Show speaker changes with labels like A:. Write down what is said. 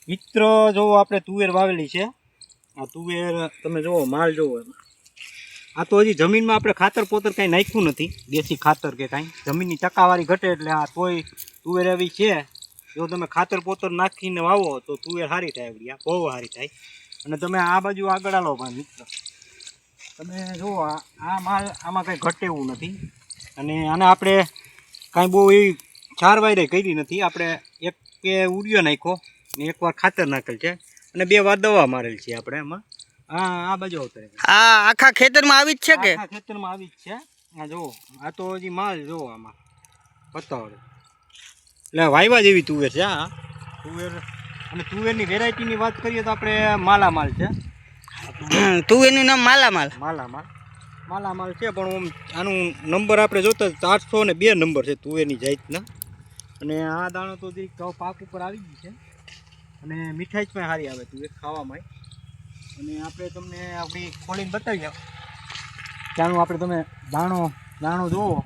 A: મિત્રો જોવો આપણે તુવેર વાવેલી છે. આ તુવેર તમે જોવો માલ જોવો એમાં. આ તો હજી જમીનમાં આપણે ખાતર પોતર કાંઈ નાખ્યું નથી, દેશી ખાતર કે કાંઈ. જમીનની ટકાવારી ઘટે એટલે આ તોય તુવેર એવી છે. જો તમે ખાતર પોતર નાખીને વાવો તો તુવેર સારી થાય, આપણી આ બહુ સારી થાય. અને તમે આ બાજુ આગળ આલો ભાઈ મિત્ર, તમે જુઓ આ માલ આમાં કાંઈ ઘટે એવું નથી. અને આને આપણે કાંઈ બહુ એવી ચારવાયરે કરી નથી. આપણે એક કે ઉડિયો નાખ્યો ને એકવાર ખાતર નાખેલ છે અને 2 વાર દવા મારેલ છે આપણે એમાં. આ બાજુ આવતા
B: આ આખા ખેતરમાં આવી જ છે કે?
A: આખા ખેતરમાં આવી જ છે. આ જુઓ, આ તો હજી માલ જુઓ આમાં બતાવો એટલે વાયવા જેવી તુવેર છે. આ તુવેર અને તુવેરની વેરાયટીની વાત કરીએ તો આપણે માલામાલ છે.
B: તુવેરનું નામ માલામાલ.
A: માલામાલ છે, પણ આનું નંબર આપણે જોતા 802 નંબર છે તુવેરની જાતના. અને આ દાણો તો પાક ઉપર આવી ગઈ છે અને મીઠાઈ પણ સારી આવે તુવેર ખાવામાં. અને આપણે તમને આપણી ખોલીને બતાવીએ ત્યાંનું આપણે તમે દાણો જુઓ